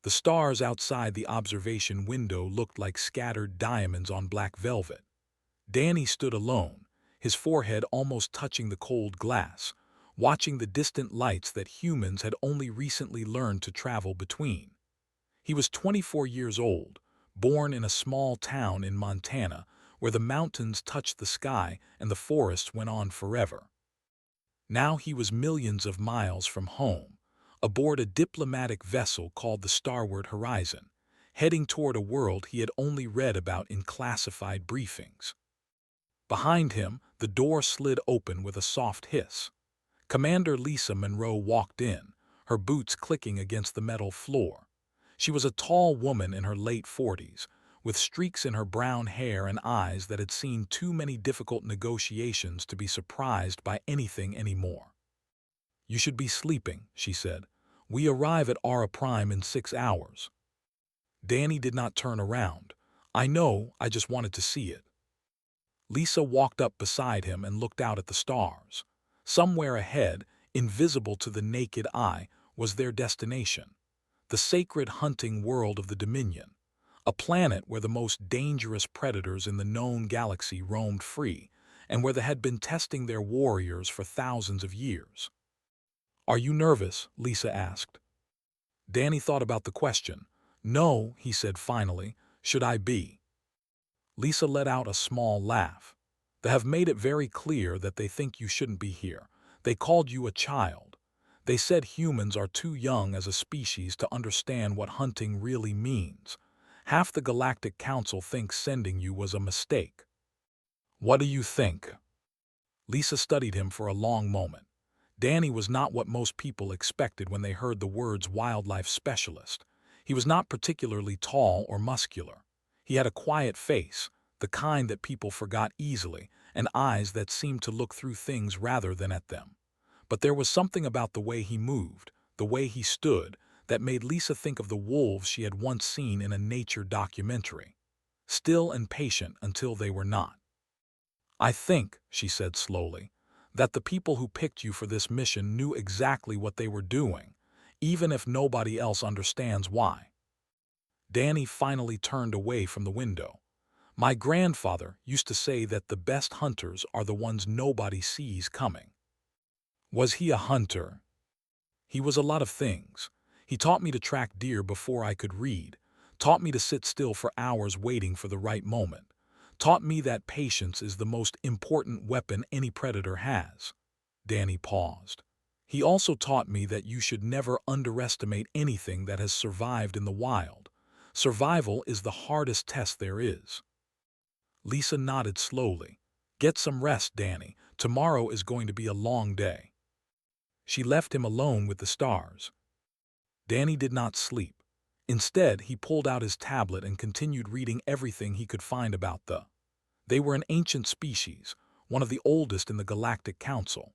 The stars outside the observation window looked like scattered diamonds on black velvet. Danny stood alone, his forehead almost touching the cold glass, watching the distant lights that humans had only recently learned to travel between. He was 24 years old, born in a small town in Montana where the mountains touched the sky and the forests went on forever. Now he was millions of miles from home, aboard a diplomatic vessel called the Starward Horizon, heading toward a world he had only read about in classified briefings. Behind him, the door slid open with a soft hiss. Commander Lisa Monroe walked in, her boots clicking against the metal floor. She was a tall woman in her late 40s, with streaks in her brown hair and eyes that had seen too many difficult negotiations to be surprised by anything anymore. "You should be sleeping," she said. "We arrive at Aura Prime in 6 hours." Danny did not turn around. "I know, I just wanted to see it." Lisa walked up beside him and looked out at the stars. Somewhere ahead, invisible to the naked eye, was their destination, the sacred hunting world of the Dominion, a planet where the most dangerous predators in the known galaxy roamed free, and where they had been testing their warriors for thousands of years. "Are you nervous?" Lisa asked. Danny thought about the question. "No," he said finally. "Should I be?" Lisa let out a small laugh. "They have made it very clear that they think you shouldn't be here. They called you a child. They said humans are too young as a species to understand what hunting really means. Half the Galactic Council thinks sending you was a mistake." "What do you think?" Lisa studied him for a long moment. Danny was not what most people expected when they heard the words wildlife specialist. He was not particularly tall or muscular. He had a quiet face, the kind that people forgot easily, and eyes that seemed to look through things rather than at them. But there was something about the way he moved, the way he stood, that made Lisa think of the wolves she had once seen in a nature documentary. Still and patient until they were not. "I think," she said slowly, "that the people who picked you for this mission knew exactly what they were doing, even if nobody else understands why." Danny finally turned away from the window. "My grandfather used to say that the best hunters are the ones nobody sees coming." "Was he a hunter?" "He was a lot of things. He taught me to track deer before I could read, taught me to sit still for hours waiting for the right moment, taught me that patience is the most important weapon any predator has." Danny paused. "He also taught me that you should never underestimate anything that has survived in the wild. Survival is the hardest test there is." Lisa nodded slowly. "Get some rest, Danny. Tomorrow is going to be a long day." She left him alone with the stars. Danny did not sleep. Instead, he pulled out his tablet and continued reading everything he could find about the. They were an ancient species, one of the oldest in the Galactic Council.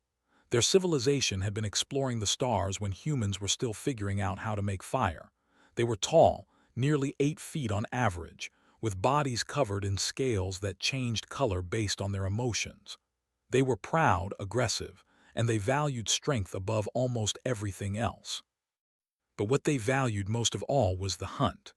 Their civilization had been exploring the stars when humans were still figuring out how to make fire. They were tall, nearly 8 feet on average, with bodies covered in scales that changed color based on their emotions. They were proud, aggressive, and they valued strength above almost everything else. But what they valued most of all was the hunt.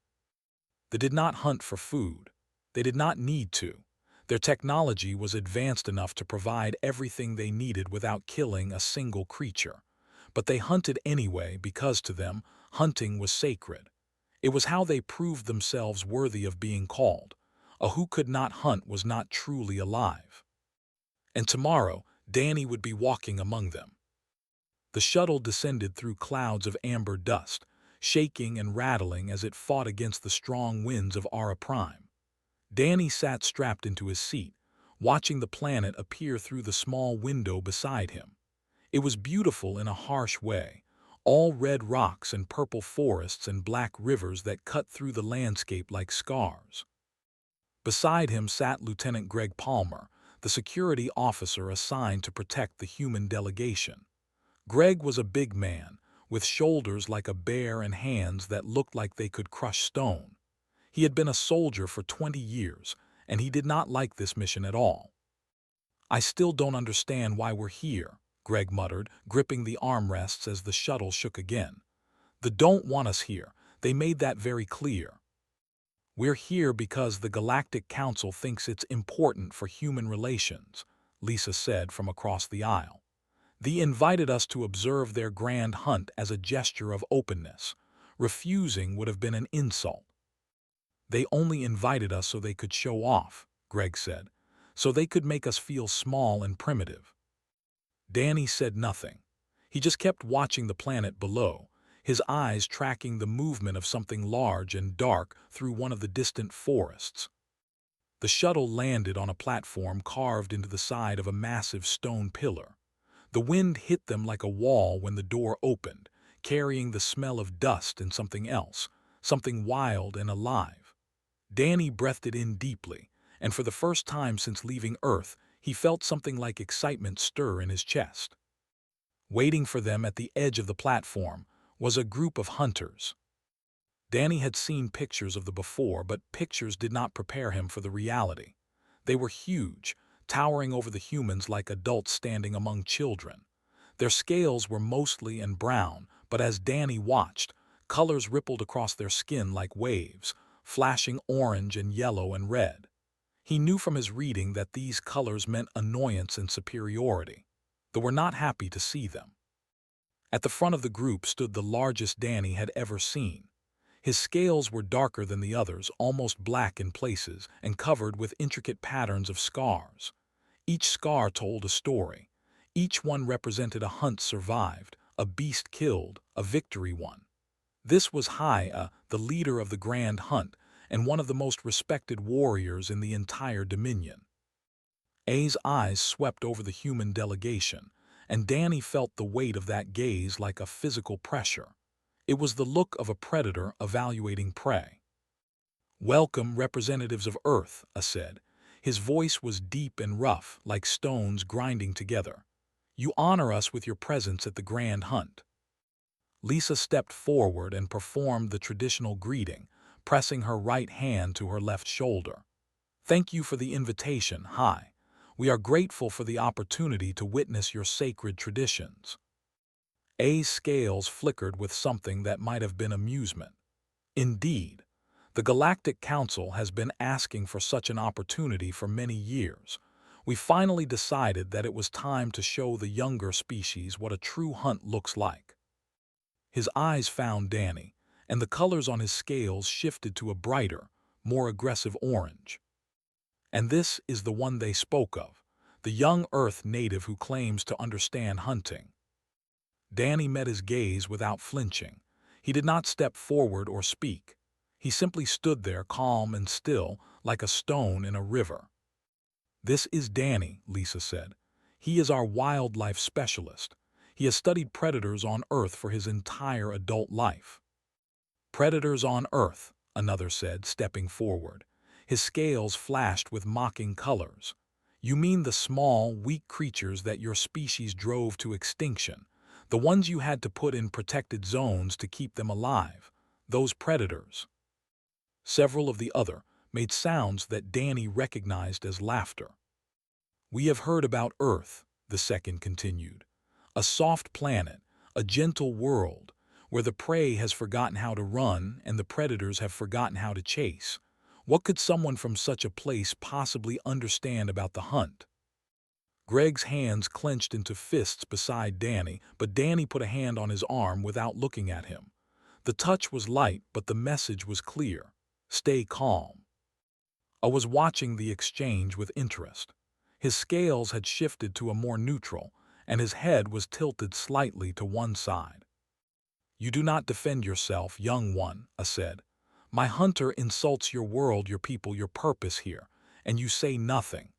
They did not hunt for food. They did not need to. Their technology was advanced enough to provide everything they needed without killing a single creature. But they hunted anyway because to them, hunting was sacred. It was how they proved themselves worthy of being called. A who could not hunt was not truly alive. And tomorrow, Danny would be walking among them. The shuttle descended through clouds of amber dust, shaking and rattling as it fought against the strong winds of Aura Prime. Danny sat strapped into his seat, watching the planet appear through the small window beside him. It was beautiful in a harsh way, all red rocks and purple forests and black rivers that cut through the landscape like scars. Beside him sat Lieutenant Greg Palmer, the security officer assigned to protect the human delegation. Greg was a big man, with shoulders like a bear and hands that looked like they could crush stone. He had been a soldier for 20 years, and he did not like this mission at all. "I still don't understand why we're here," Greg muttered, gripping the armrests as the shuttle shook again. "They don't want us here. They made that very clear. "We're here because the Galactic Council thinks it's important for human relations," Lisa said from across the aisle. "They invited us to observe their grand hunt as a gesture of openness. Refusing would have been an insult." "They only invited us so they could show off," Greg said. "So they could make us feel small and primitive." Danny said nothing. He just kept watching the planet below, his eyes tracking the movement of something large and dark through one of the distant forests. The shuttle landed on a platform carved into the side of a massive stone pillar. The wind hit them like a wall when the door opened, carrying the smell of dust and something else, something wild and alive. Danny breathed it in deeply, and for the first time since leaving Earth, he felt something like excitement stir in his chest. Waiting for them at the edge of the platform was a group of hunters. Danny had seen pictures of them before, but pictures did not prepare him for the reality. They were huge, towering over the humans like adults standing among children. Their scales were mostly and brown, but as Danny watched, colors rippled across their skin like waves, flashing orange and yellow and red. He knew from his reading that these colors meant annoyance and superiority. They were not happy to see them. At the front of the group stood the largest Danny had ever seen. His scales were darker than the others, almost black in places, and covered with intricate patterns of scars. Each scar told a story. Each one represented a hunt survived, a beast killed, a victory won. This was Haya, the leader of the Grand Hunt, and one of the most respected warriors in the entire Dominion. A's eyes swept over the human delegation, and Danny felt the weight of that gaze like a physical pressure. It was the look of a predator evaluating prey. "Welcome, representatives of Earth," A said. His voice was deep and rough, like stones grinding together. "You honor us with your presence at the Grand Hunt." Lisa stepped forward and performed the traditional greeting, pressing her right hand to her left shoulder. "Thank you for the invitation, Hi. We are grateful for the opportunity to witness your sacred traditions." A's scales flickered with something that might have been amusement. "Indeed, the Galactic Council has been asking for such an opportunity for many years. We finally decided that it was time to show the younger species what a true hunt looks like." His eyes found Danny, and the colors on his scales shifted to a brighter, more aggressive orange. "And this is the one they spoke of, the young Earth native who claims to understand hunting." Danny met his gaze without flinching. He did not step forward or speak. He simply stood there calm and still, like a stone in a river. "This is Danny," Lisa said. "He is our wildlife specialist. He has studied predators on Earth for his entire adult life." "Predators on Earth," another said, stepping forward. His scales flashed with mocking colors. "You mean the small, weak creatures that your species drove to extinction, the ones you had to put in protected zones to keep them alive, those predators." Several of the other made sounds that Danny recognized as laughter. "We have heard about Earth," the second continued. "A soft planet, a gentle world, where the prey has forgotten how to run and the predators have forgotten how to chase. What could someone from such a place possibly understand about the hunt?" Greg's hands clenched into fists beside Danny, but Danny put a hand on his arm without looking at him. The touch was light, but the message was clear. Stay calm. I was watching the exchange with interest. His scales had shifted to a more neutral, and his head was tilted slightly to one side. "You do not defend yourself, young one," I said. "My hunter insults your world, your people, your purpose here, and you say nothing."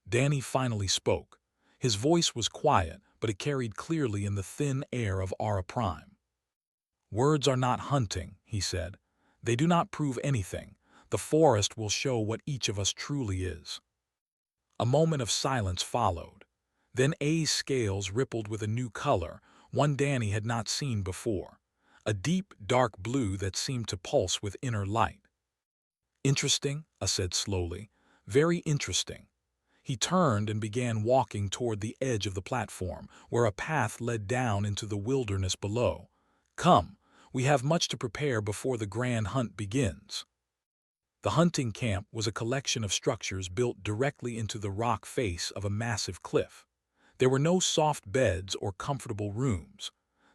Danny finally spoke. His voice was quiet, but it carried clearly in the thin air of Aura Prime. "Words are not hunting," he said. "They do not prove anything. The forest will show what each of us truly is." A moment of silence followed. Then A's scales rippled with a new color, one Danny had not seen before. A deep, dark blue that seemed to pulse with inner light. "Interesting," I said slowly. "Very interesting." He turned and began walking toward the edge of the platform, where a path led down into the wilderness below. "Come, We have much to prepare before the grand hunt begins." The hunting camp was a collection of structures built directly into the rock face of a massive cliff. There were no soft beds or comfortable rooms.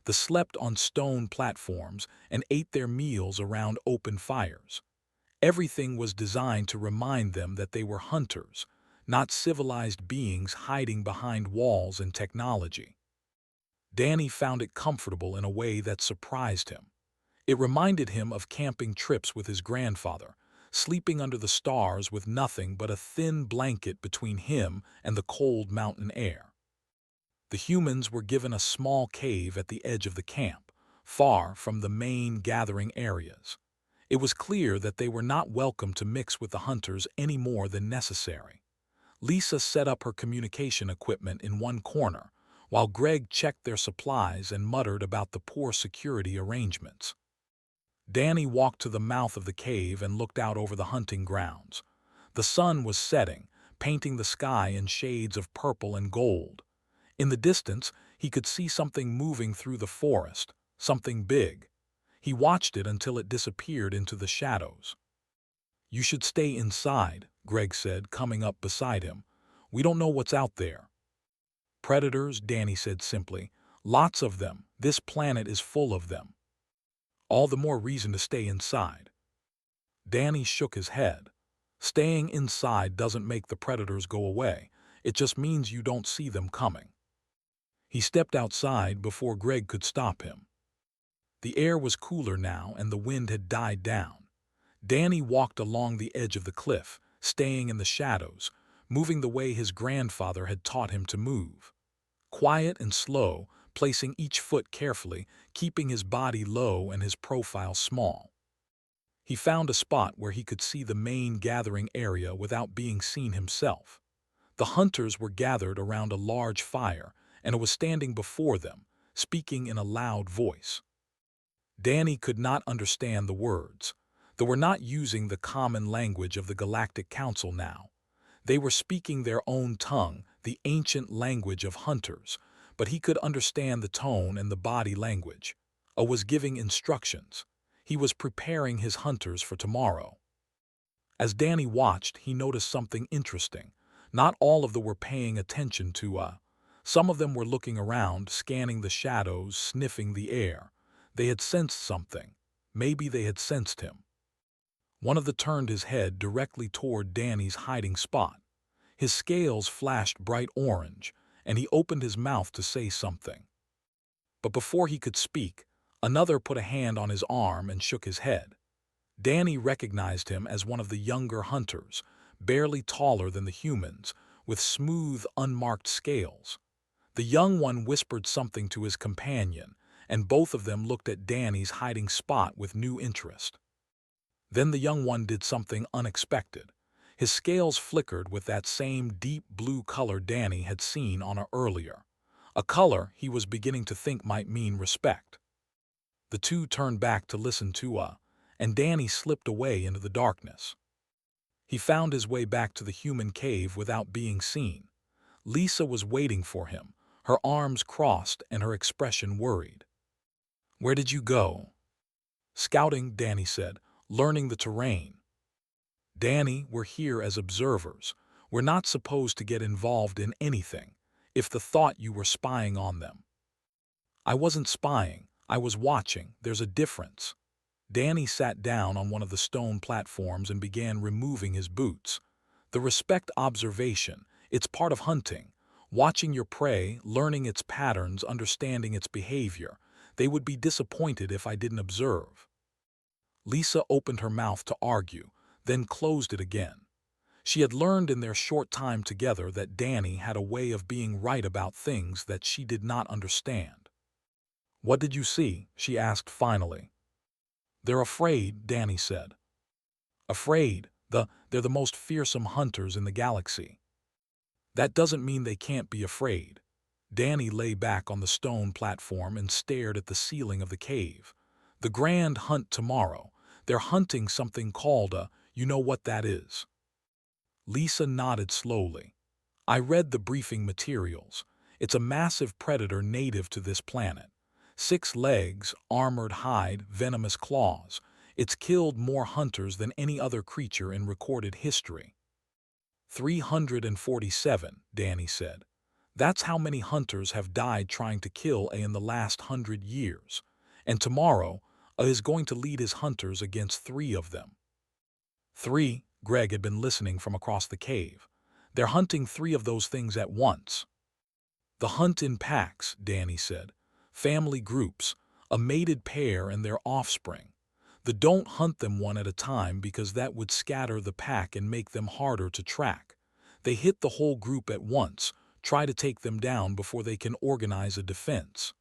They slept on stone platforms and ate their meals around open fires. Everything was designed to remind them that they were hunters, not civilized beings hiding behind walls and technology. Danny found it comfortable in a way that surprised him. It reminded him of camping trips with his grandfather, sleeping under the stars with nothing but a thin blanket between him and the cold mountain air. The humans were given a small cave at the edge of the camp, far from the main gathering areas. It was clear that they were not welcome to mix with the hunters any more than necessary. Lisa set up her communication equipment in one corner, while Greg checked their supplies and muttered about the poor security arrangements. Danny walked to the mouth of the cave and looked out over the hunting grounds. The sun was setting, painting the sky in shades of purple and gold. In the distance, he could see something moving through the forest, something big. He watched it until it disappeared into the shadows. "You should stay inside," Greg said, coming up beside him. "We don't know what's out there." "Predators," Danny said simply. "Lots of them. This planet is full of them." "All the more reason to stay inside." Danny shook his head. "Staying inside doesn't make the predators go away. It just means you don't see them coming." He stepped outside before Greg could stop him. The air was cooler now and the wind had died down. Danny walked along the edge of the cliff, staying in the shadows, moving the way his grandfather had taught him to move. Quiet and slow, placing each foot carefully, keeping his body low and his profile small. He found a spot where he could see the main gathering area without being seen himself. The hunters were gathered around a large fire, and it was standing before them, speaking in a loud voice. Danny could not understand the words. They were not using the common language of the Galactic Council now. They were speaking their own tongue, the ancient language of hunters, but he could understand the tone and the body language. Was giving instructions. He was preparing his hunters for tomorrow. As Danny watched, he noticed something interesting. Not all of them were paying attention to. Some of them were looking around, scanning the shadows, sniffing the air. They had sensed something. Maybe they had sensed him. One of them turned his head directly toward Danny's hiding spot. His scales flashed bright orange, and he opened his mouth to say something. But before he could speak, another put a hand on his arm and shook his head. Danny recognized him as one of the younger hunters, barely taller than the humans, with smooth, unmarked scales. The young one whispered something to his companion, and both of them looked at Danny's hiding spot with new interest. Then the young one did something unexpected. His scales flickered with that same deep blue color Danny had seen on her earlier, a color he was beginning to think might mean respect. The two turned back to listen to and Danny slipped away into the darkness. He found his way back to the human cave without being seen. Lisa was waiting for him, her arms crossed and her expression worried. "Where did you go?" "Scouting," Danny said, "learning the terrain." "Danny, we're here as observers. We're not supposed to get involved in anything. If they thought you were spying on them." "I wasn't spying. I was watching. There's a difference." Danny sat down on one of the stone platforms and began removing his boots. "The respect observation. It's part of hunting. Watching your prey, learning its patterns, understanding its behavior. They would be disappointed if I didn't observe." Lisa opened her mouth to argue, then closed it again. She had learned in their short time together that Danny had a way of being right about things that she did not understand. "What did you see?" she asked finally. "They're afraid," Danny said. "Afraid? They're the most fearsome hunters in the galaxy." "That doesn't mean they can't be afraid." Danny lay back on the stone platform and stared at the ceiling of the cave. "The grand hunt tomorrow. They're hunting something called you know what that is?" Lisa nodded slowly. "I read the briefing materials. It's a massive predator native to this planet. 6 legs, armored hide, venomous claws. It's killed more hunters than any other creature in recorded history. 347, Danny said. That's how many hunters have died trying to kill A in the last 100 years. And tomorrow, A is going to lead his hunters against 3 of them. 3, Greg had been listening from across the cave. They're hunting 3 of those things at once. The hunt in packs, Danny said. Family groups, a mated pair and their offspring. Don't hunt them one at a time because that would scatter the pack and make them harder to track. They hit the whole group at once, try to take them down before they can organize a defense.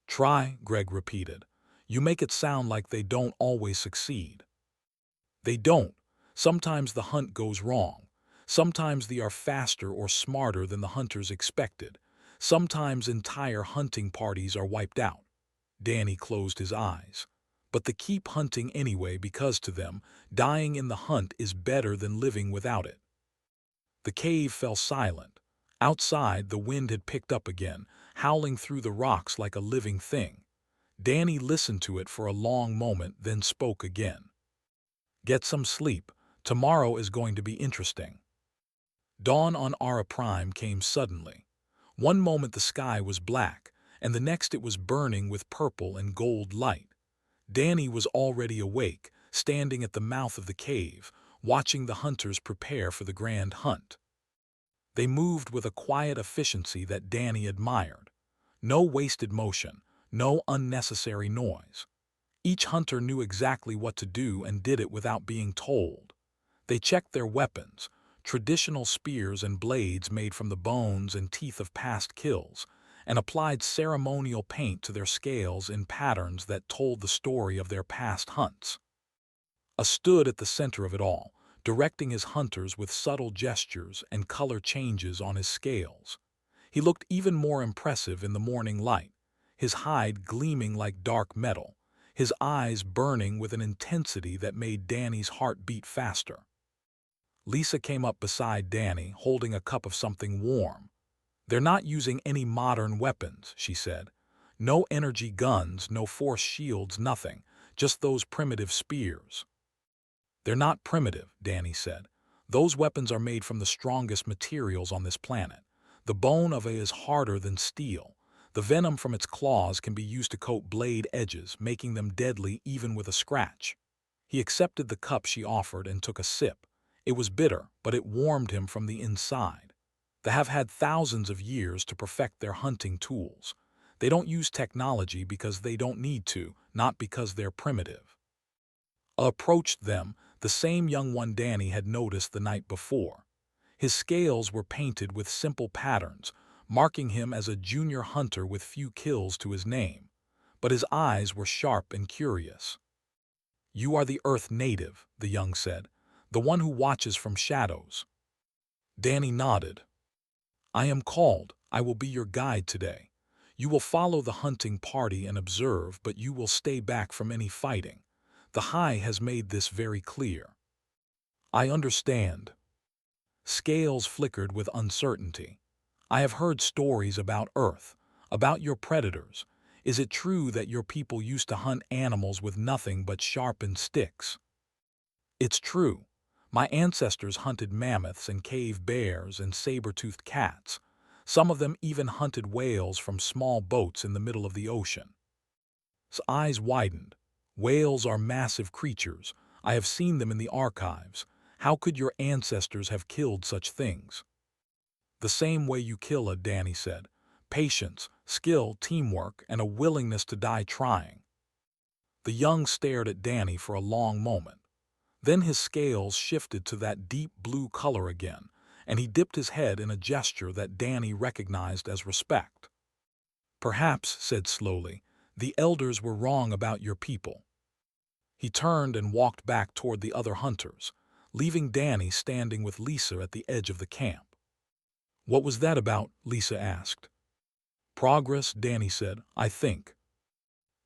Try, Greg repeated. You make it sound like they don't always succeed. They don't. Sometimes the hunt goes wrong. Sometimes they are faster or smarter than the hunters expected. Sometimes entire hunting parties are wiped out. Danny closed his eyes. But they keep hunting anyway because to them, dying in the hunt is better than living without it. The cave fell silent. Outside, the wind had picked up again, howling through the rocks like a living thing. Danny listened to it for a long moment, then spoke again. Get some sleep. Tomorrow is going to be interesting. Dawn on Ara Prime came suddenly. One moment the sky was black, and the next it was burning with purple and gold light. Danny was already awake, standing at the mouth of the cave, watching the hunters prepare for the grand hunt. They moved with a quiet efficiency that Danny admired. No wasted motion, no unnecessary noise. Each hunter knew exactly what to do and did it without being told. They checked their weapons, traditional spears and blades made from the bones and teeth of past kills, and applied ceremonial paint to their scales in patterns that told the story of their past hunts. A stood at the center of it all, directing his hunters with subtle gestures and color changes on his scales. He looked even more impressive in the morning light, his hide gleaming like dark metal, his eyes burning with an intensity that made Danny's heart beat faster. Lisa came up beside Danny, holding a cup of something warm. They're not using any modern weapons, she said. No energy guns, no force shields, nothing, just those primitive spears. They're not primitive, Danny said. Those weapons are made from the strongest materials on this planet. The bone of it is harder than steel. The venom from its claws can be used to coat blade edges, making them deadly even with a scratch. He accepted the cup she offered and took a sip. It was bitter, but it warmed him from the inside. They have had thousands of years to perfect their hunting tools. They don't use technology because they don't need to, not because they're primitive. Approached them, the same young one Danny had noticed the night before. His scales were painted with simple patterns, marking him as a junior hunter with few kills to his name. But his eyes were sharp and curious. You are the Earth native, the young said, the one who watches from shadows. Danny nodded. I am called. I will be your guide today. You will follow the hunting party and observe, but you will stay back from any fighting. The High has made this very clear. I understand. Scales flickered with uncertainty. I have heard stories about Earth, about your predators. Is it true that your people used to hunt animals with nothing but sharpened sticks? It's true. My ancestors hunted mammoths and cave bears and saber-toothed cats. Some of them even hunted whales from small boats in the middle of the ocean. His eyes widened. Whales are massive creatures. I have seen them in the archives. How could your ancestors have killed such things? The same way you kill a, Danny said. Patience, skill, teamwork, and a willingness to die trying. The young stared at Danny for a long moment. Then his scales shifted to that deep blue color again, and he dipped his head in a gesture that Danny recognized as respect. Perhaps, said slowly, the elders were wrong about your people. He turned and walked back toward the other hunters, leaving Danny standing with Lisa at the edge of the camp. What was that about? Lisa asked. Progress, Danny said, I think.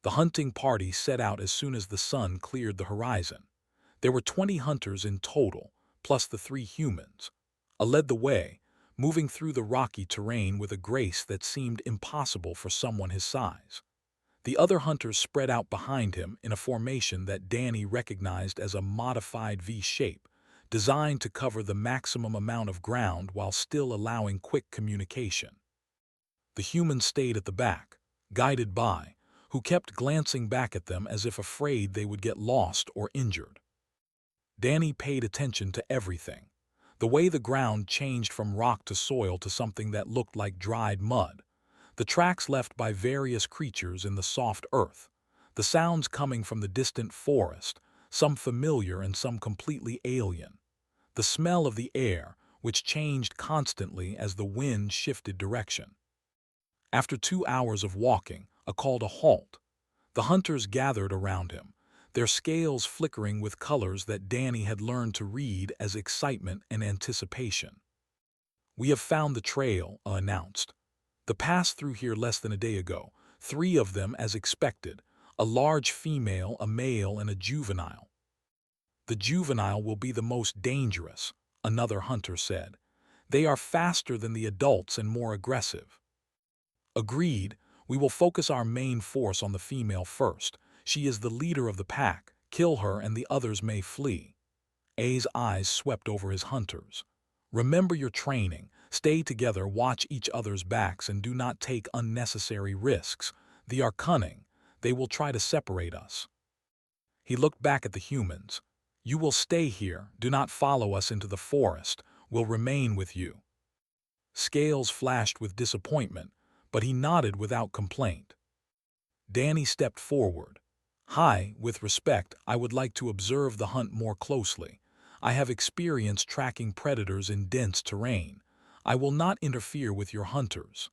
The hunting party set out as soon as the sun cleared the horizon. There were 20 hunters in total, plus the 3 humans. A led the way, moving through the rocky terrain with a grace that seemed impossible for someone his size. The other hunters spread out behind him in a formation that Danny recognized as a modified V shape, designed to cover the maximum amount of ground while still allowing quick communication. The humans stayed at the back, guided by, who kept glancing back at them as if afraid they would get lost or injured. Danny paid attention to everything. The way the ground changed from rock to soil to something that looked like dried mud. The tracks left by various creatures in the soft earth. The sounds coming from the distant forest, some familiar and some completely alien. The smell of the air, which changed constantly as the wind shifted direction. After 2 hours of walking, a call to halt. The hunters gathered around him, their scales flickering with colors that Danny had learned to read as excitement and anticipation. "We have found the trail," announced. "The pass through here less than a day ago, 3 of them as expected, a large female, a male, and a juvenile." "The juvenile will be the most dangerous," another hunter said. "They are faster than the adults and more aggressive." "Agreed. We will focus our main force on the female first. She is the leader of the pack. Kill her and the others may flee." A's eyes swept over his hunters. "Remember your training. Stay together, watch each other's backs, and do not take unnecessary risks. They are cunning. They will try to separate us." He looked back at the humans. "You will stay here. Do not follow us into the forest. We'll remain with you." Scales flashed with disappointment, but he nodded without complaint. Danny stepped forward. "Hi, with respect, I would like to observe the hunt more closely. I have experience tracking predators in dense terrain. I will not interfere with your hunters."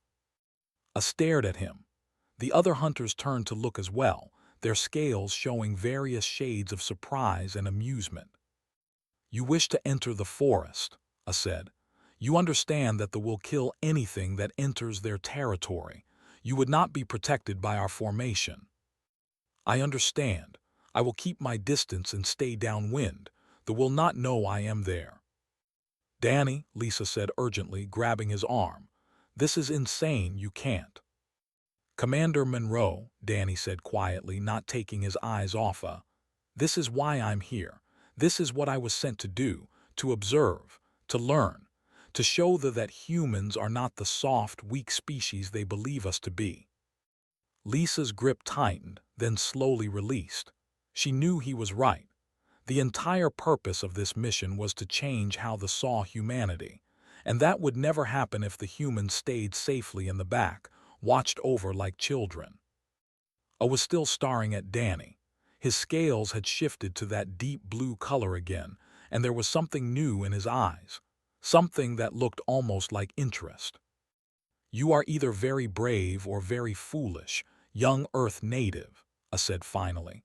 A stared at him. The other hunters turned to look as well, their scales showing various shades of surprise and amusement. "You wish to enter the forest," A said. "You understand that they will kill anything that enters their territory. You would not be protected by our formation." "I understand. I will keep my distance and stay downwind. They will not know I am there." "Danny," Lisa said urgently, grabbing his arm. "This is insane, you can't." "Commander Monroe," Danny said quietly, not taking his eyes off her. "This is why I'm here. This is what I was sent to do, to observe, to learn. To show that humans are not the soft, weak species they believe us to be." Lisa's grip tightened, then slowly released. She knew he was right. The entire purpose of this mission was to change how they saw humanity, and that would never happen if the humans stayed safely in the back, watched over like children. I was still staring at Danny. His scales had shifted to that deep blue color again, and there was something new in his eyes. Something that looked almost like interest. "You are either very brave or very foolish, young Earth native," I said finally.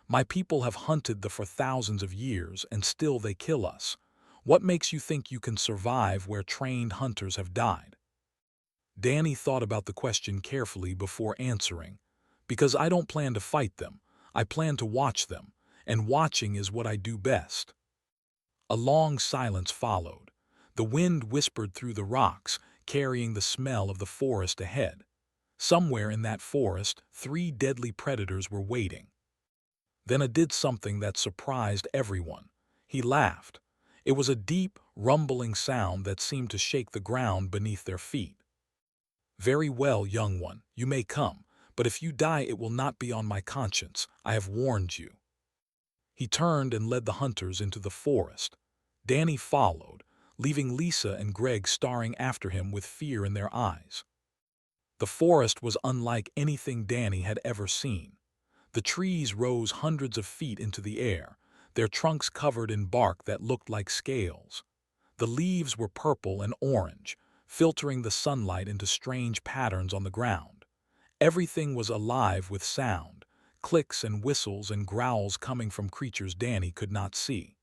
"My people have hunted for thousands of years, and still they kill us. What makes you think you can survive where trained hunters have died?" Danny thought about the question carefully before answering. "Because I don't plan to fight them. I plan to watch them, and watching is what I do best." A long silence followed. The wind whispered through the rocks, carrying the smell of the forest ahead. Somewhere in that forest, 3 deadly predators were waiting. Then I did something that surprised everyone. He laughed. It was a deep, rumbling sound that seemed to shake the ground beneath their feet. "Very well, young one, you may come, but if you die it will not be on my conscience. I have warned you." He turned and led the hunters into the forest. Danny followed, leaving Lisa and Greg staring after him with fear in their eyes. The forest was unlike anything Danny had ever seen. The trees rose hundreds of feet into the air, their trunks covered in bark that looked like scales. The leaves were purple and orange, filtering the sunlight into strange patterns on the ground. Everything was alive with sound, clicks and whistles and growls coming from creatures Danny could not see.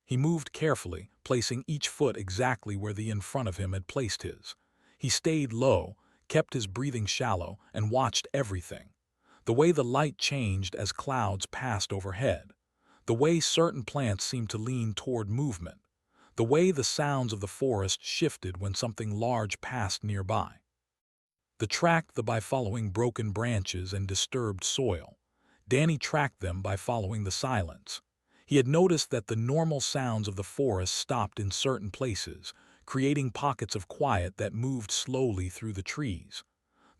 He moved carefully, placing each foot exactly where the in front of him had placed his. He stayed low, kept his breathing shallow, and watched everything. The way the light changed as clouds passed overhead. The way certain plants seemed to lean toward movement. The way the sounds of the forest shifted when something large passed nearby. tracked them by following broken branches and disturbed soil. Danny tracked them by following the silence. He had noticed that the normal sounds of the forest stopped in certain places, creating pockets of quiet that moved slowly through the trees.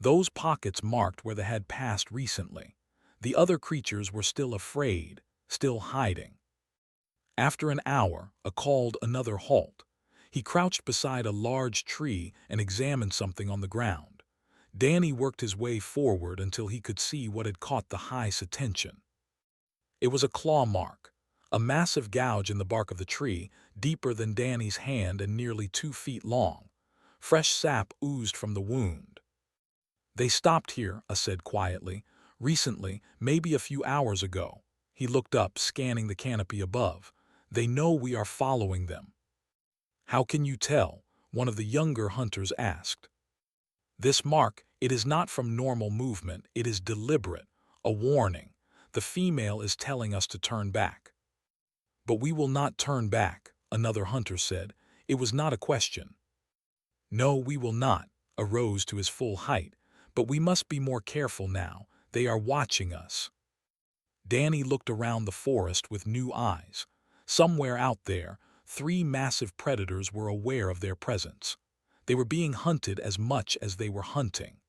Those pockets marked where they had passed recently. The other creatures were still afraid, still hiding. After an hour, called another halt. He crouched beside a large tree and examined something on the ground. Danny worked his way forward until he could see what had caught the high's attention. It was a claw mark, a massive gouge in the bark of the tree, deeper than Danny's hand and nearly 2 feet long. Fresh sap oozed from the wound. "They stopped here," said quietly. "Recently, maybe a few hours ago." He looked up, scanning the canopy above. "They know we are following them." "How can you tell?" one of the younger hunters asked. "This mark, it is not from normal movement, it is deliberate, a warning. The female is telling us to turn back." "But we will not turn back," another hunter said. It was not a question. "No, we will not," arose to his full height. "But we must be more careful now. They are watching us." Danny looked around the forest with new eyes. Somewhere out there, 3 massive predators were aware of their presence. They were being hunted as much as they were hunting.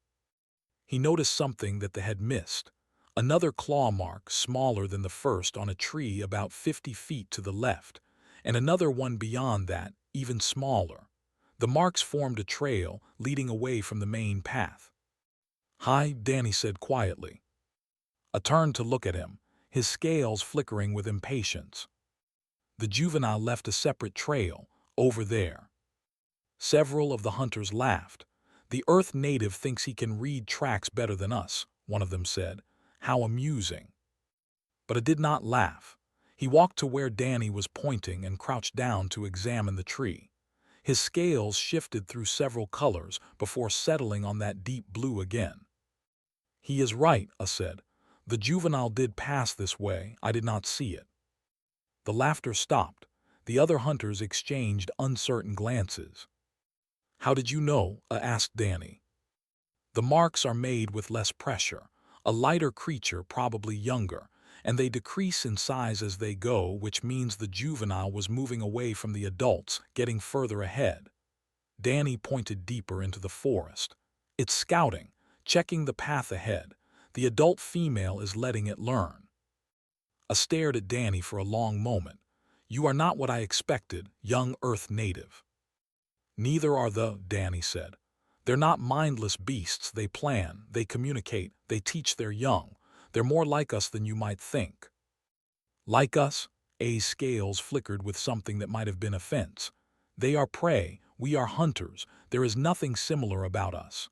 He noticed something that they had missed. Another claw mark, smaller than the first, on a tree about 50 feet to the left, and another one beyond that, even smaller. The marks formed a trail leading away from the main path. "Hi," Danny said quietly. I turned to look at him, his scales flickering with impatience. The juvenile left a separate trail, over there. Several of the hunters laughed. "The Earth native thinks he can read tracks better than us," one of them said. "How amusing." But I did not laugh. He walked to where Danny was pointing and crouched down to examine the tree. His scales shifted through several colors before settling on that deep blue again. "He is right," I said. "The juvenile did pass this way, I did not see it." The laughter stopped. The other hunters exchanged uncertain glances. "How did you know?" I asked Danny. "The marks are made with less pressure. A lighter creature, probably younger, and they decrease in size as they go, which means the juvenile was moving away from the adults, getting further ahead." Danny pointed deeper into the forest. "It's scouting, checking the path ahead. The adult female is letting it learn." I stared at Danny for a long moment. "You are not what I expected, young Earth native." "Neither are Danny said. "They're not mindless beasts. They plan, they communicate, they teach their young. They're more like us than you might think." "Like us?" A's scales flickered with something that might have been offense. "They are prey, we are hunters. There is nothing similar about us."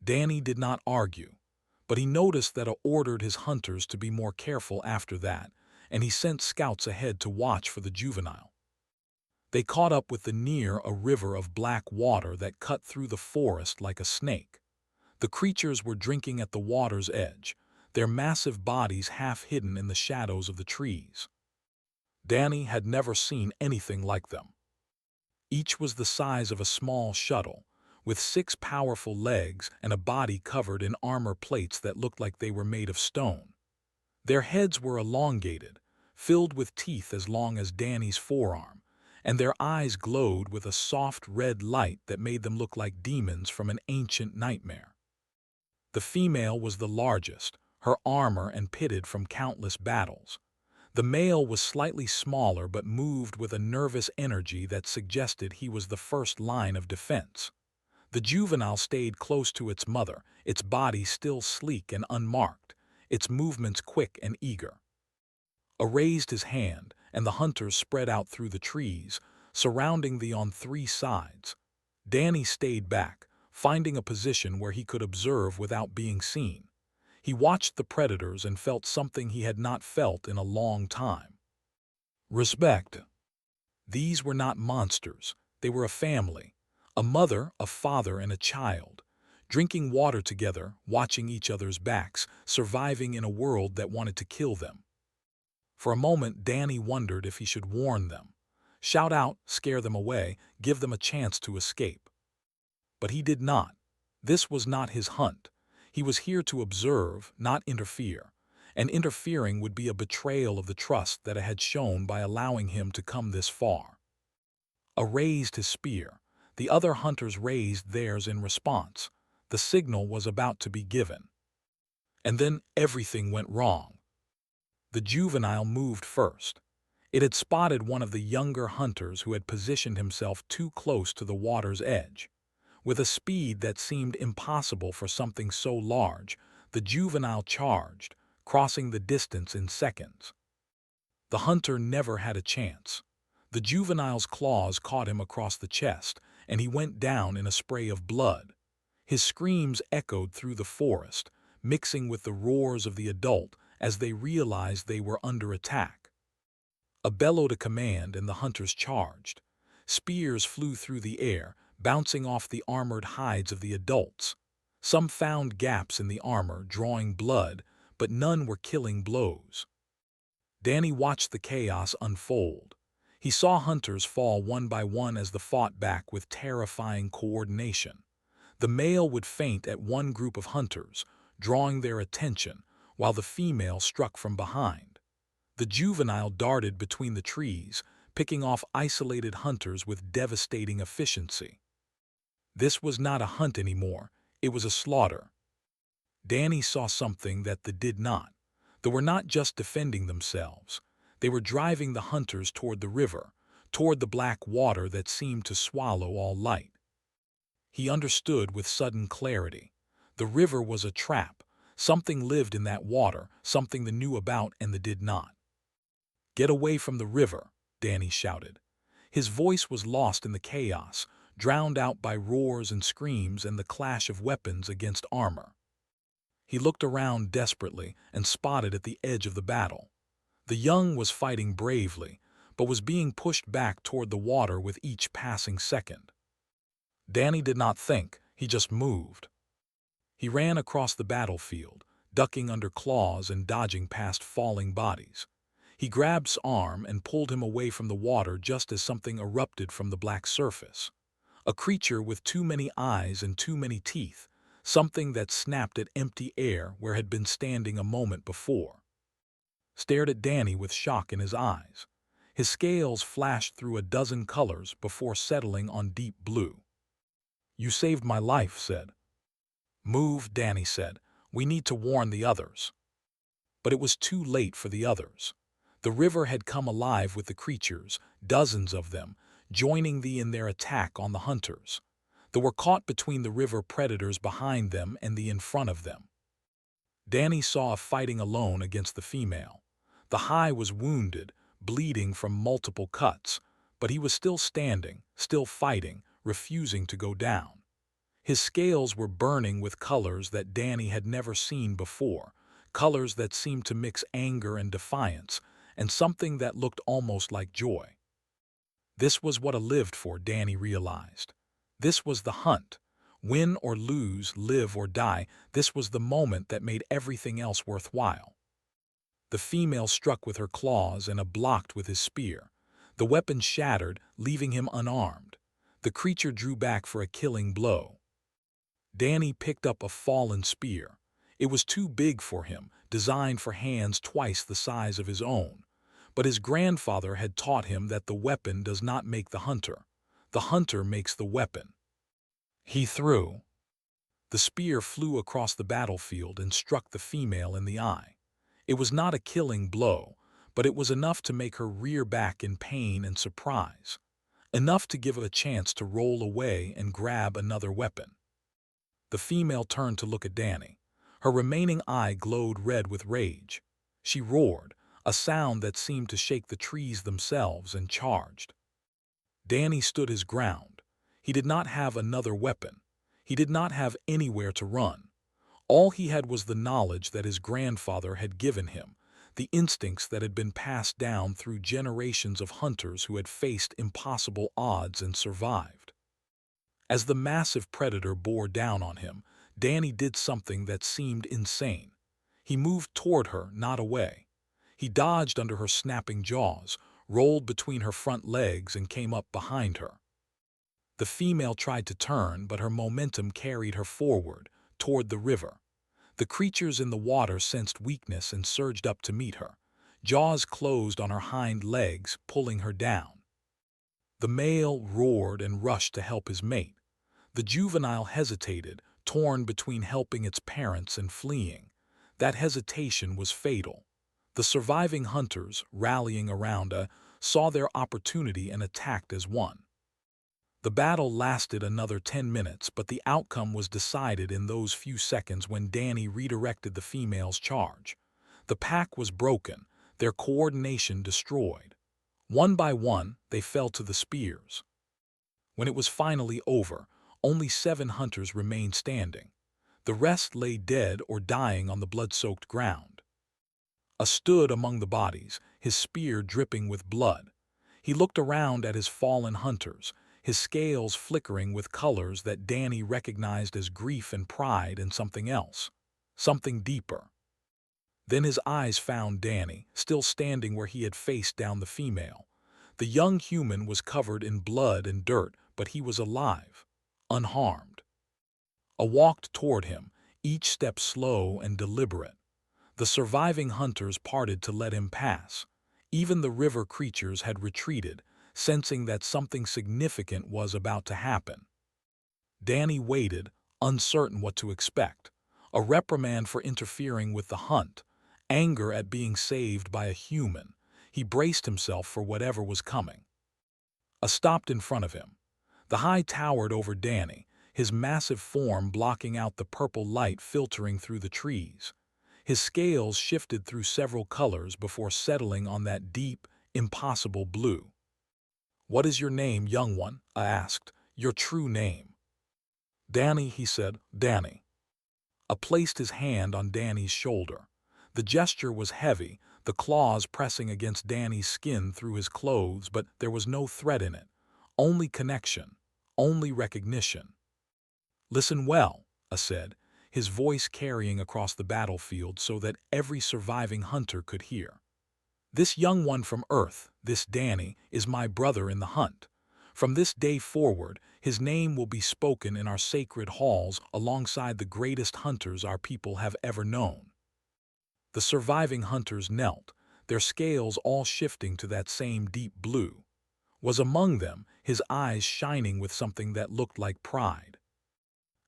Danny did not argue, but he noticed that I ordered his hunters to be more careful after that, and he sent scouts ahead to watch for the juvenile. They caught up with the near a river of black water that cut through the forest like a snake. The creatures were drinking at the water's edge, their massive bodies half hidden in the shadows of the trees. Danny had never seen anything like them. Each was the size of a small shuttle, with 6 powerful legs and a body covered in armor plates that looked like they were made of stone. Their heads were elongated, filled with teeth as long as Danny's forearm, and their eyes glowed with a soft red light that made them look like demons from an ancient nightmare. The female was the largest, her armor and pitted from countless battles. The male was slightly smaller but moved with a nervous energy that suggested he was the first line of defense. The juvenile stayed close to its mother, its body still sleek and unmarked, its movements quick and eager. A raised his hand, and the hunters spread out through the trees, surrounding the on 3 sides. Danny stayed back, finding a position where he could observe without being seen. He watched the predators and felt something he had not felt in a long time. Respect. These were not monsters, they were a family. A mother, a father, and a child, drinking water together, watching each other's backs, surviving in a world that wanted to kill them. For a moment, Danny wondered if he should warn them. Shout out, scare them away, give them a chance to escape. But he did not. This was not his hunt. He was here to observe, not interfere, and interfering would be a betrayal of the trust that I had shown by allowing him to come this far. A raised his spear. The other hunters raised theirs in response. The signal was about to be given. And then everything went wrong. The juvenile moved first. It had spotted one of the younger hunters who had positioned himself too close to the water's edge. With a speed that seemed impossible for something so large, the juvenile charged, crossing the distance in seconds. The hunter never had a chance. The juvenile's claws caught him across the chest, and he went down in a spray of blood. His screams echoed through the forest, mixing with the roars of the adult as they realized they were under attack. A bellowed a command and the hunters charged. Spears flew through the air, bouncing off the armored hides of the adults. Some found gaps in the armor, drawing blood, but none were killing blows. Danny watched the chaos unfold. He saw hunters fall one by one as they fought back with terrifying coordination. The male would feint at one group of hunters, drawing their attention, while the female struck from behind. The juvenile darted between the trees, picking off isolated hunters with devastating efficiency. This was not a hunt anymore, it was a slaughter. Danny saw something that they did not. They were not just defending themselves. They were driving the hunters toward the river, toward the black water that seemed to swallow all light. He understood with sudden clarity. The river was a trap. Something lived in that water, something they knew about and they did not. "Get away from the river," Danny shouted. His voice was lost in the chaos, drowned out by roars and screams and the clash of weapons against armor. He looked around desperately and spotted at the edge of the battle. The young was fighting bravely, but was being pushed back toward the water with each passing second. Danny did not think, he just moved. He ran across the battlefield, ducking under claws and dodging past falling bodies. He grabbed his arm and pulled him away from the water just as something erupted from the black surface. A creature with too many eyes and too many teeth, something that snapped at empty air where had been standing a moment before. Stared at Danny with shock in his eyes. His scales flashed through a dozen colors before settling on deep blue. "You saved my life," said. "Move," Danny said. "We need to warn the others." But it was too late for the others. The river had come alive with the creatures, dozens of them, joining in their attack on the hunters. They were caught between the river predators behind them and the in front of them. Danny saw a fighting alone against the female. The high was wounded, bleeding from multiple cuts, but he was still standing, still fighting, refusing to go down. His scales were burning with colors that Danny had never seen before, colors that seemed to mix anger and defiance, and something that looked almost like joy. This was what I lived for, Danny realized. This was the hunt. Win or lose, live or die, this was the moment that made everything else worthwhile. The female struck with her claws and blocked with his spear. The weapon shattered, leaving him unarmed. The creature drew back for a killing blow. Danny picked up a fallen spear. It was too big for him, designed for hands twice the size of his own. But his grandfather had taught him that the weapon does not make the hunter makes the weapon. He threw. The spear flew across the battlefield and struck the female in the eye. It was not a killing blow, but it was enough to make her rear back in pain and surprise. Enough to give her a chance to roll away and grab another weapon. The female turned to look at Danny. Her remaining eye glowed red with rage. She roared, a sound that seemed to shake the trees themselves, and charged. Danny stood his ground. He did not have another weapon. He did not have anywhere to run. All he had was the knowledge that his grandfather had given him, the instincts that had been passed down through generations of hunters who had faced impossible odds and survived. As the massive predator bore down on him, Danny did something that seemed insane. He moved toward her, not away. He dodged under her snapping jaws, rolled between her front legs, and came up behind her. The female tried to turn, but her momentum carried her forward, toward the river. The creatures in the water sensed weakness and surged up to meet her. Jaws closed on her hind legs, pulling her down. The male roared and rushed to help his mate. The juvenile hesitated, torn between helping its parents and fleeing. That hesitation was fatal. The surviving hunters, rallying around saw their opportunity and attacked as one. The battle lasted another 10 minutes, but the outcome was decided in those few seconds when Danny redirected the female's charge. The pack was broken, their coordination destroyed. One by one, they fell to the spears. When it was finally over, only 7 hunters remained standing. The rest lay dead or dying on the blood-soaked ground. Stood among the bodies, his spear dripping with blood. He looked around at his fallen hunters, his scales flickering with colors that Danny recognized as grief and pride and something else, something deeper. Then his eyes found Danny, still standing where he had faced down the female. The young human was covered in blood and dirt, but he was alive, unharmed. Walked toward him, each step slow and deliberate. The surviving hunters parted to let him pass. Even the river creatures had retreated, sensing that something significant was about to happen. Danny waited, uncertain what to expect. A reprimand for interfering with the hunt, anger at being saved by a human. He braced himself for whatever was coming. Stopped in front of him. The high towered over Danny, his massive form blocking out the purple light filtering through the trees. His scales shifted through several colors before settling on that deep, impossible blue. "What is your name, young one?" I asked. "Your true name." "Danny," he said. "Danny." I placed his hand on Danny's shoulder. The gesture was heavy, the claws pressing against Danny's skin through his clothes, but there was no threat in it. Only connection, only recognition. "Listen well," I said, his voice carrying across the battlefield so that every surviving hunter could hear. "This young one from Earth, this Danny, is my brother in the hunt. From this day forward, his name will be spoken in our sacred halls alongside the greatest hunters our people have ever known." The surviving hunters knelt, their scales all shifting to that same deep blue. Was among them, his eyes shining with something that looked like pride.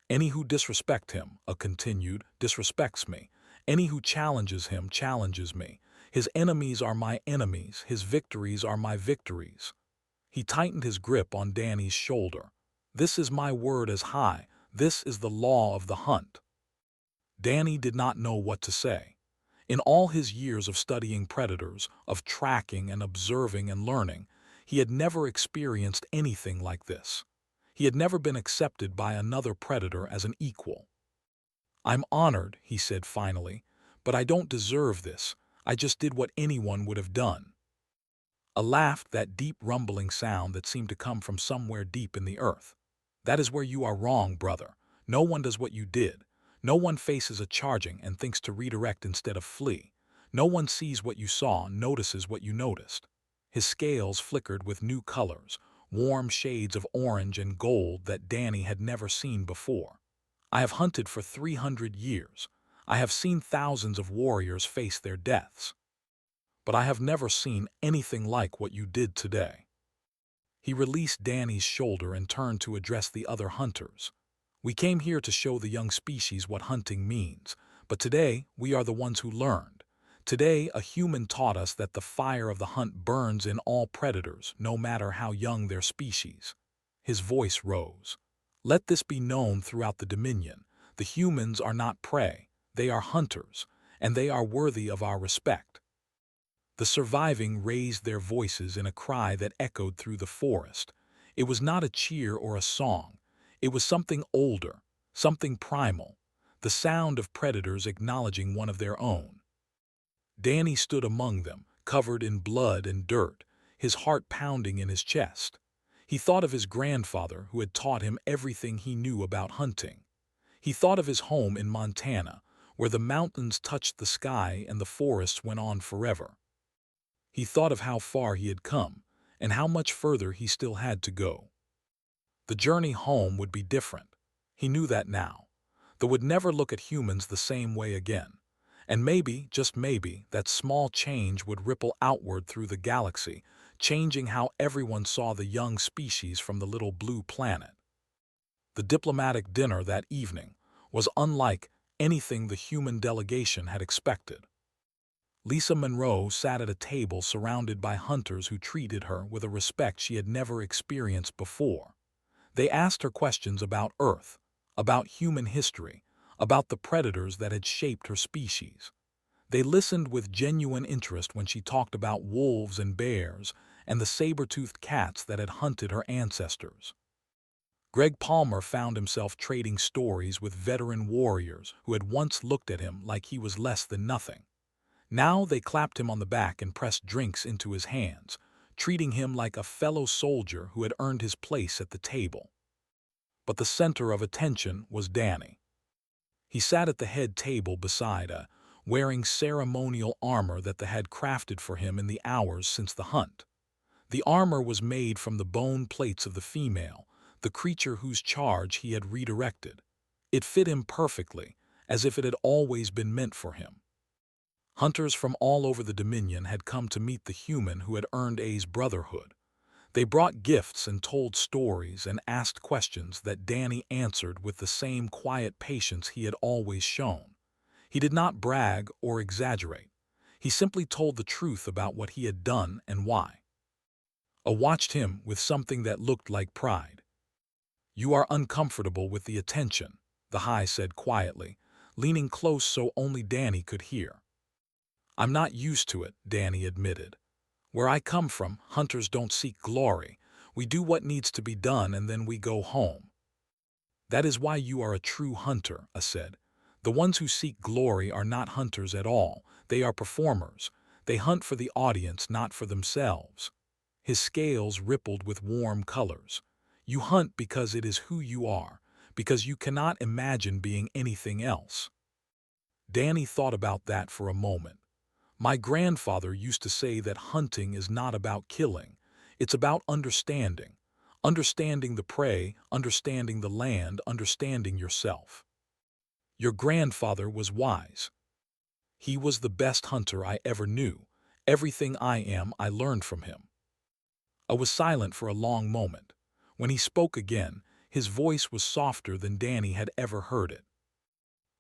"Any who disrespect him," continued, "disrespects me. Any who challenges him challenges me. His enemies are my enemies, his victories are my victories." He tightened his grip on Danny's shoulder. "This is my word as high, this is the law of the hunt." Danny did not know what to say. In all his years of studying predators, of tracking and observing and learning, he had never experienced anything like this. He had never been accepted by another predator as an equal. "I'm honored," he said finally, "but I don't deserve this. I just did what anyone would have done." I laughed, that deep rumbling sound that seemed to come from somewhere deep in the earth. "That is where you are wrong, brother. No one does what you did. No one faces a charging and thinks to redirect instead of flee. No one sees what you saw, notices what you noticed." His scales flickered with new colors, warm shades of orange and gold that Danny had never seen before. "I have hunted for 300 years. I have seen thousands of warriors face their deaths. But I have never seen anything like what you did today." He released Danny's shoulder and turned to address the other hunters. "We came here to show the young species what hunting means, but today we are the ones who learned. Today a human taught us that the fire of the hunt burns in all predators, no matter how young their species." His voice rose. "Let this be known throughout the Dominion. The humans are not prey, they are hunters, and they are worthy of our respect." The surviving raised their voices in a cry that echoed through the forest. It was not a cheer or a song. It was something older, something primal, the sound of predators acknowledging one of their own. Danny stood among them, covered in blood and dirt, his heart pounding in his chest. He thought of his grandfather who had taught him everything he knew about hunting. He thought of his home in Montana, where the mountains touched the sky and the forests went on forever. He thought of how far he had come, and how much further he still had to go. The journey home would be different. He knew that now. They would never look at humans the same way again. And maybe, just maybe, that small change would ripple outward through the galaxy, changing how everyone saw the young species from the little blue planet. The diplomatic dinner that evening was unlike anything the human delegation had expected. Lisa Monroe sat at a table surrounded by hunters who treated her with a respect she had never experienced before. They asked her questions about Earth, about human history, about the predators that had shaped her species. They listened with genuine interest when she talked about wolves and bears and the saber-toothed cats that had hunted her ancestors. Greg Palmer found himself trading stories with veteran warriors who had once looked at him like he was less than nothing. Now they clapped him on the back and pressed drinks into his hands, treating him like a fellow soldier who had earned his place at the table. But the center of attention was Danny. He sat at the head table beside her, wearing ceremonial armor that they had crafted for him in the hours since the hunt. The armor was made from the bone plates of the female, the creature whose charge he had redirected. It fit him perfectly, as if it had always been meant for him. Hunters from all over the Dominion had come to meet the human who had earned A's brotherhood. They brought gifts and told stories and asked questions that Danny answered with the same quiet patience he had always shown. He did not brag or exaggerate. He simply told the truth about what he had done and why. I watched him with something that looked like pride. "You are uncomfortable with the attention," the High said quietly, leaning close so only Danny could hear. "I'm not used to it," Danny admitted. "Where I come from, hunters don't seek glory. We do what needs to be done and then we go home." "That is why you are a true hunter," I said. "The ones who seek glory are not hunters at all. They are performers. They hunt for the audience, not for themselves." His scales rippled with warm colors. "You hunt because it is who you are, because you cannot imagine being anything else." Danny thought about that for a moment. "My grandfather used to say that hunting is not about killing. It's about understanding. Understanding the prey, understanding the land, understanding yourself." "Your grandfather was wise." "He was the best hunter I ever knew. Everything I am, I learned from him." I was silent for a long moment. When he spoke again, his voice was softer than Danny had ever heard it.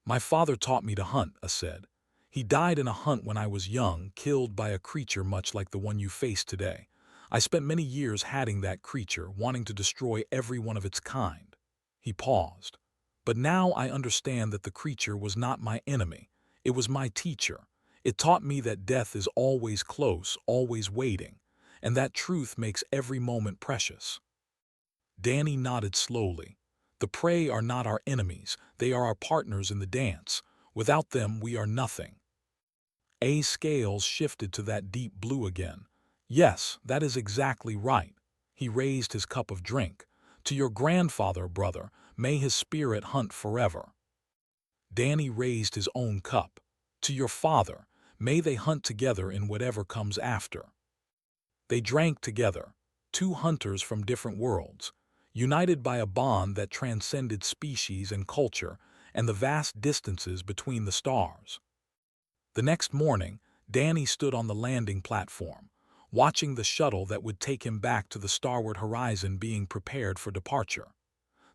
"My father taught me to hunt," I said. "He died in a hunt when I was young, killed by a creature much like the one you face today. I spent many years hatting that creature, wanting to destroy every one of its kind." He paused. "But now I understand that the creature was not my enemy. It was my teacher. It taught me that death is always close, always waiting, and that truth makes every moment precious." Danny nodded slowly. "The prey are not our enemies. They are our partners in the dance. Without them, we are nothing." A's scales shifted to that deep blue again. "Yes, that is exactly right." He raised his cup of drink. "To your grandfather, brother, may his spirit hunt forever." Danny raised his own cup. "To your father, may they hunt together in whatever comes after." They drank together, two hunters from different worlds, united by a bond that transcended species and culture and the vast distances between the stars. The next morning, Danny stood on the landing platform, watching the shuttle that would take him back to the starward horizon being prepared for departure.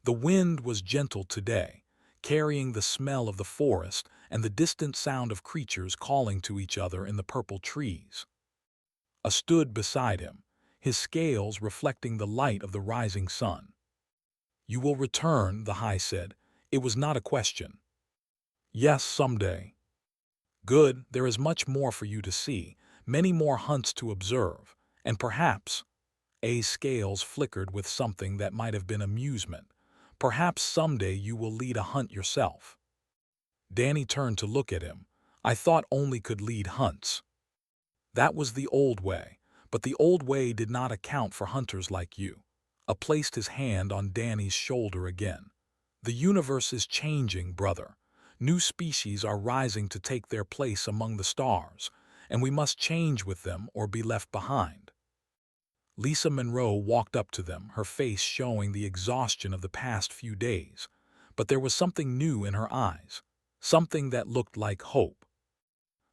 The wind was gentle today, carrying the smell of the forest and the distant sound of creatures calling to each other in the purple trees. I stood beside him, his scales reflecting the light of the rising sun. "You will return," the High said. It was not a question. "Yes, someday." "Good, there is much more for you to see, many more hunts to observe, and perhaps—" A's scales flickered with something that might have been amusement. "Perhaps someday you will lead a hunt yourself." Danny turned to look at him. "I thought only could lead hunts." "That was the old way, but the old way did not account for hunters like you." I placed his hand on Danny's shoulder again. "The universe is changing, brother. New species are rising to take their place among the stars, and we must change with them or be left behind." Lisa Monroe walked up to them, her face showing the exhaustion of the past few days. But there was something new in her eyes, something that looked like hope.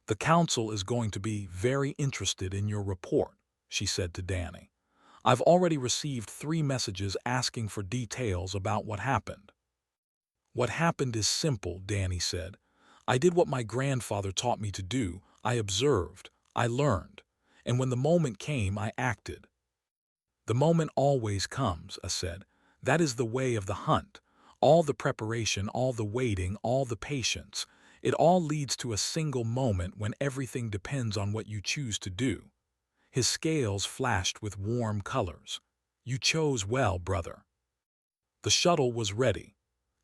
"The council is going to be very interested in your report," she said to Danny. "I've already received 3 messages asking for details about what happened." "What happened is simple," Danny said. "I did what my grandfather taught me to do. I observed, I learned, and when the moment came, I acted." "The moment always comes," I said. "That is the way of the hunt. All the preparation, all the waiting, all the patience. It all leads to a single moment when everything depends on what you choose to do." His scales flashed with warm colors. "You chose well, brother." The shuttle was ready.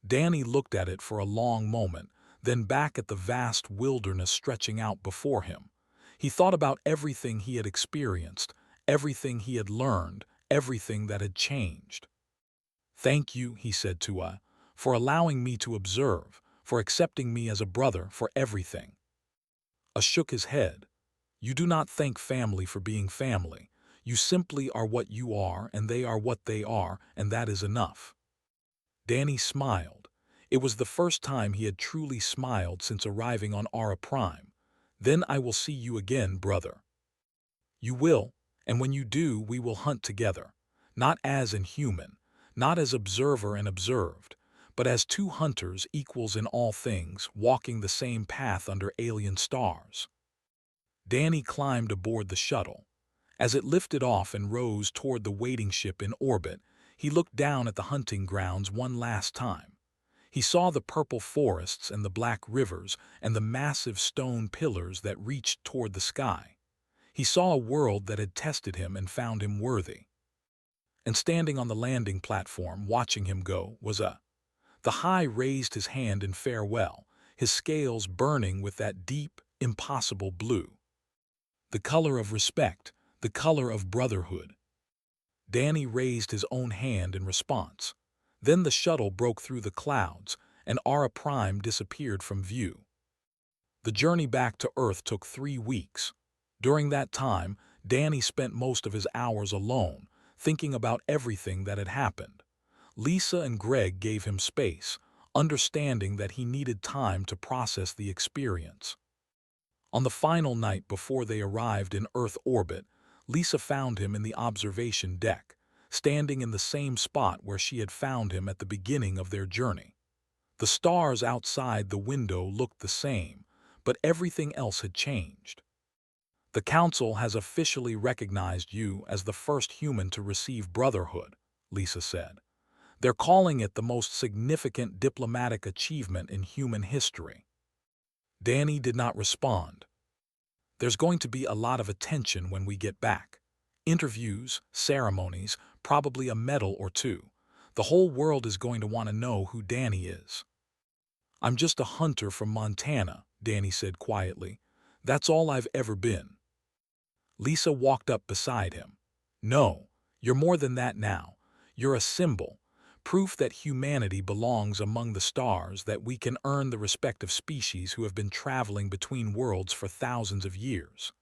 Danny looked at it for a long moment, then back at the vast wilderness stretching out before him. He thought about everything he had experienced, everything he had learned, everything that had changed. "Thank you," he said to her, "for allowing me to observe, for accepting me as a brother, for everything." I shook his head. "You do not thank family for being family. You simply are what you are, and they are what they are, and that is enough." Danny smiled. It was the first time he had truly smiled since arriving on Ara Prime. "Then I will see you again, brother." "You will, and when you do, we will hunt together. Not as an human, not as observer and observed, but as 2 hunters, equals in all things, walking the same path under alien stars." Danny climbed aboard the shuttle. As it lifted off and rose toward the waiting ship in orbit, he looked down at the hunting grounds one last time. He saw the purple forests and the black rivers and the massive stone pillars that reached toward the sky. He saw a world that had tested him and found him worthy. And standing on the landing platform, watching him go, was a... The High raised his hand in farewell, his scales burning with that deep, impossible blue. The color of respect, the color of brotherhood. Danny raised his own hand in response. Then the shuttle broke through the clouds, and Ara Prime disappeared from view. The journey back to Earth took 3 weeks. During that time, Danny spent most of his hours alone, thinking about everything that had happened. Lisa and Greg gave him space, understanding that he needed time to process the experience. On the final night before they arrived in Earth orbit, Lisa found him in the observation deck, standing in the same spot where she had found him at the beginning of their journey. The stars outside the window looked the same, but everything else had changed. "The Council has officially recognized you as the first human to receive brotherhood," Lisa said. "They're calling it the most significant diplomatic achievement in human history." Danny did not respond. "There's going to be a lot of attention when we get back. Interviews, ceremonies, probably a medal or 2. The whole world is going to want to know who Danny is." "I'm just a hunter from Montana," Danny said quietly. "That's all I've ever been." Lisa walked up beside him. "No, you're more than that now. You're a symbol, proof that humanity belongs among the stars, that we can earn the respect of species who have been traveling between worlds for thousands of years."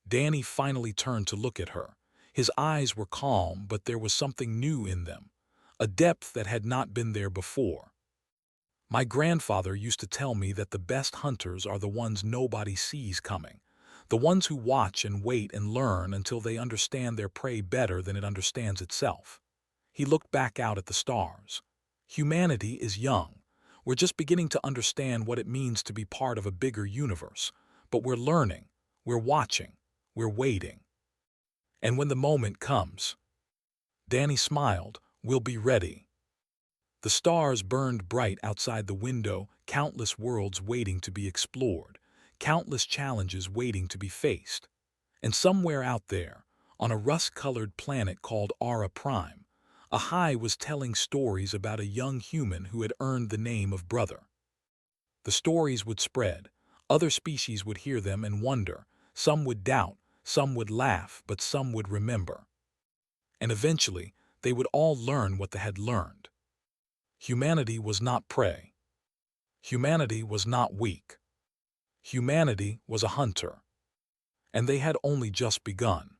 Danny finally turned to look at her. His eyes were calm, but there was something new in them, a depth that had not been there before. "My grandfather used to tell me that the best hunters are the ones nobody sees coming, the ones who watch and wait and learn until they understand their prey better than it understands itself." He looked back out at the stars. "Humanity is young. We're just beginning to understand what it means to be part of a bigger universe. But we're learning, we're watching, we're waiting. And when the moment comes," Danny smiled, "we'll be ready." The stars burned bright outside the window, countless worlds waiting to be explored, countless challenges waiting to be faced. And somewhere out there, on a rust-colored planet called Ara Prime, a High was telling stories about a young human who had earned the name of brother. The stories would spread. Other species would hear them and wonder. Some would doubt, some would laugh, but some would remember. And eventually, they would all learn what they had learned. Humanity was not prey. Humanity was not weak. Humanity was a hunter. And they had only just begun.